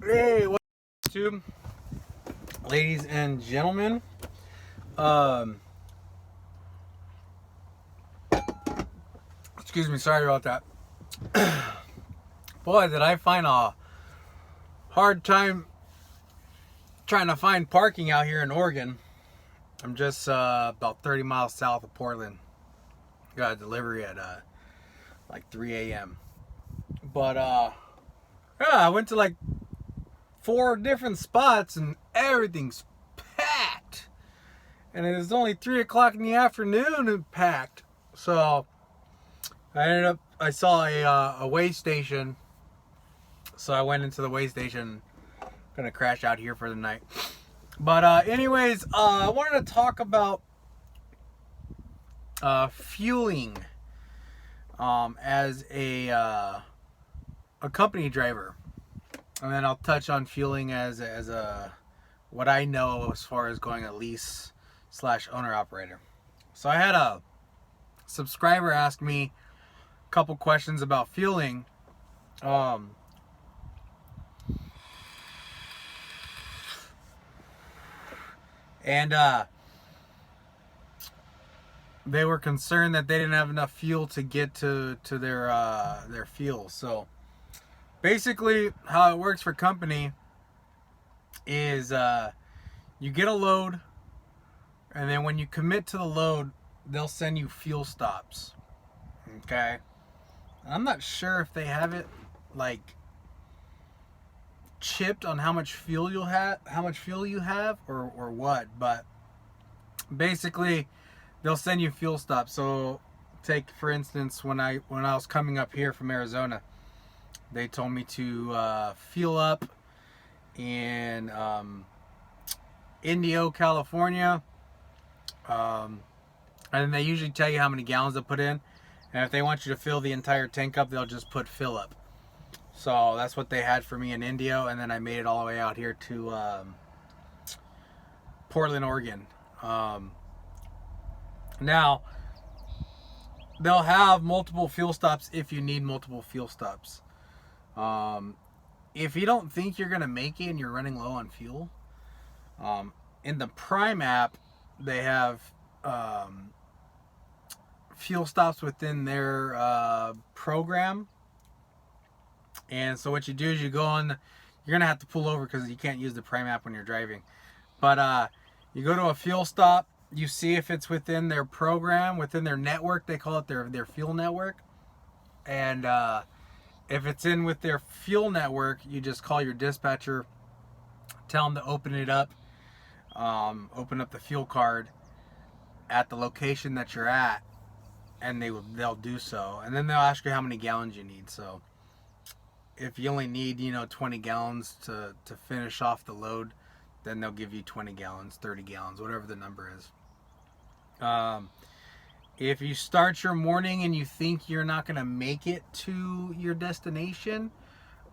Hey, what's up, YouTube? Ladies and gentlemen. Excuse me, sorry about that. Boy, did I find a hard time trying to find parking out here in Oregon. I'm just about 30 miles south of Portland. Got a delivery at like 3 a.m. But yeah, I went to like 4 different spots and everything's packed. And it was only 3 o'clock in the afternoon and packed. So I saw a way station. So I went into the way station. Gonna crash out here for the night. But anyways, I wanted to talk about fueling as a company driver. And then I'll touch on fueling as a what I know as far as going a lease / owner operator. So I had a subscriber ask me a couple questions about fueling. And they were concerned that they didn't have enough fuel to get to their fuel. So basically, how it works for company is you get a load, and then when you commit to the load, they'll send you fuel stops. Okay, I'm not sure if they have it like chipped on how much fuel you have, or what, but basically they'll send you fuel stops. So take for instance, when I was coming up here from Arizona, they told me to fuel up in Indio, California, and they usually tell you how many gallons to put in, and if they want you to fill the entire tank up, they'll just put fill up. So that's what they had for me in Indio, and then I made it all the way out here to Portland, Oregon. Now, they'll have multiple fuel stops if you need multiple fuel stops. If you don't think you're going to make it and you're running low on fuel, in the Prime app, they have fuel stops within their program. And so what you do is you go on, you're going to have to pull over because you can't use the Prime app when you're driving. But you go to a fuel stop, you see if it's within their program, within their network. They call it their fuel network. And if it's in with their fuel network, you just call your dispatcher, tell them to open it up, open up the fuel card at the location that you're at, and they'll do so. And then they'll ask you how many gallons you need. So if you only need 20 gallons to finish off the load, then they'll give you 20 gallons, 30 gallons, whatever the number is. If you start your morning and you think you're not going to make it to your destination,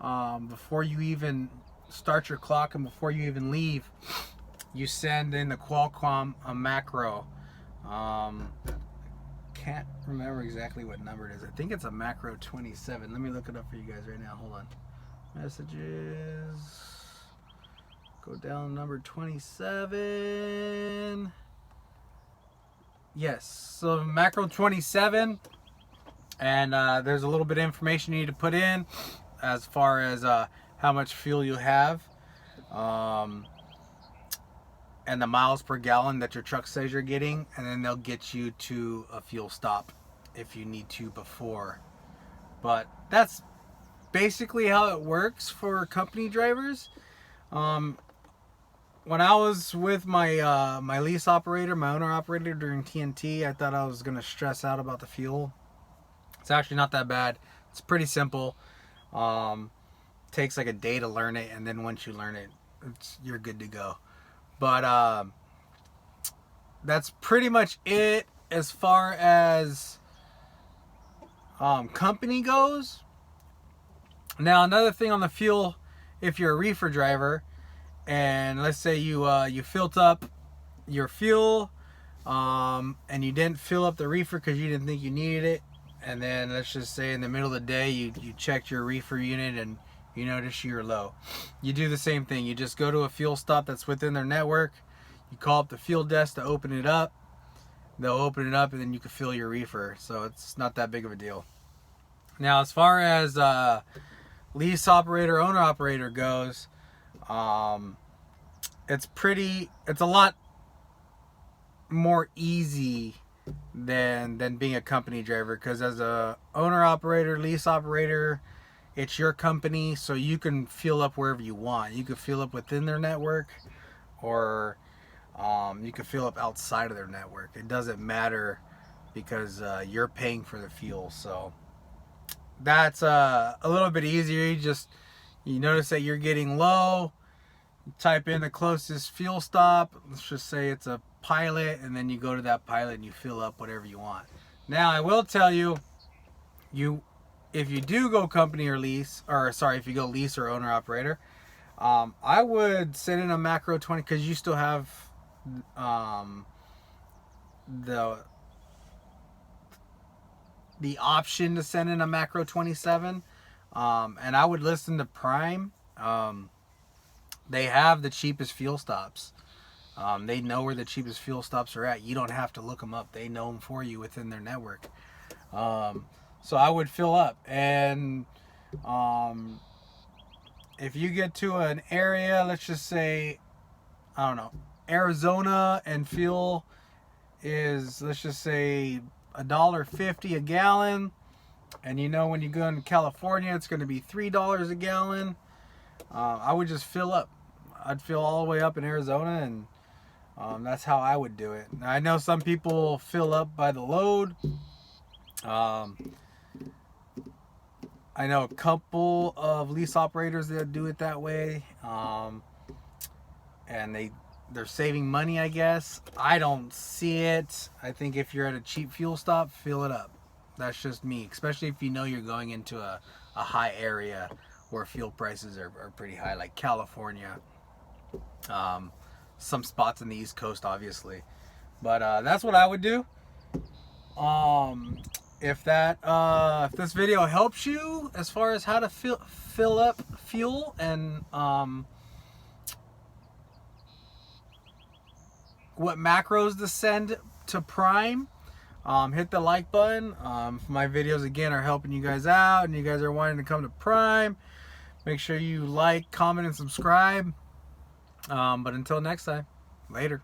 before you even start your clock and before you even leave, you send in the Qualcomm a macro. Can't remember exactly what number it is. I think it's a macro 27. Let me look it up for you guys right now. Hold on. Messages. Go down number 27. Yes. So macro 27. And there's a little bit of information you need to put in as far as how much fuel you have. And the miles per gallon that your truck says you're getting, and then they'll get you to a fuel stop if you need to before. But that's basically how it works for company drivers. When I was with my my lease operator, my owner operator during TNT, I thought I was gonna stress out about the fuel. It's actually not that bad. It's pretty simple. Takes like a day to learn it, and then once you learn it, you're good to go. But that's pretty much it as far as company goes. Now, another thing on the fuel, if you're a reefer driver, and let's say you filled up your fuel, and you didn't fill up the reefer because you didn't think you needed it, and then let's just say in the middle of the day you checked your reefer unit and you notice you're low. You do the same thing. You just go to a fuel stop that's within their network. You call up the fuel desk to open it up. They'll open it up and then you can fill your reefer. So it's not that big of a deal. Now, as far as lease operator, owner operator goes, it's a lot more easy than being a company driver, because as a owner operator, lease operator, it's your company, so you can fuel up wherever you want. You can fuel up within their network, or you can fill up outside of their network. It doesn't matter, because you're paying for the fuel. So that's a little bit easier. You notice that you're getting low, you type in the closest fuel stop. Let's just say it's a Pilot, and then you go to that Pilot and you fill up whatever you want. Now, I will tell you, if you do go company or lease, if you go lease or owner operator, I would send in a macro 20, because you still have the option to send in a macro 27, and I would listen to Prime. They have the cheapest fuel stops. They know where the cheapest fuel stops are at. You don't have to look them up. They know them for you within their network. So I would fill up, and if you get to an area, let's just say, I don't know, Arizona, and fuel is, let's just say, $1.50 a gallon, and you know when you go into California it's going to be $3 a gallon, I would just fill up. I'd fill all the way up in Arizona, and that's how I would do it. Now, I know some people fill up by the load. I know a couple of lease operators that do it that way, and they're saving money, I guess. I don't see it. I think if you're at a cheap fuel stop, fill it up. That's just me, especially if you know you're going into a high area where fuel prices are pretty high, like California. Some spots in the East Coast, obviously. But that's what I would do. If this video helps you as far as how to fill up fuel and what macros to send to Prime, hit the like button. If my videos again are helping you guys out and you guys are wanting to come to Prime, make sure you like, comment, and subscribe. But until next time, later.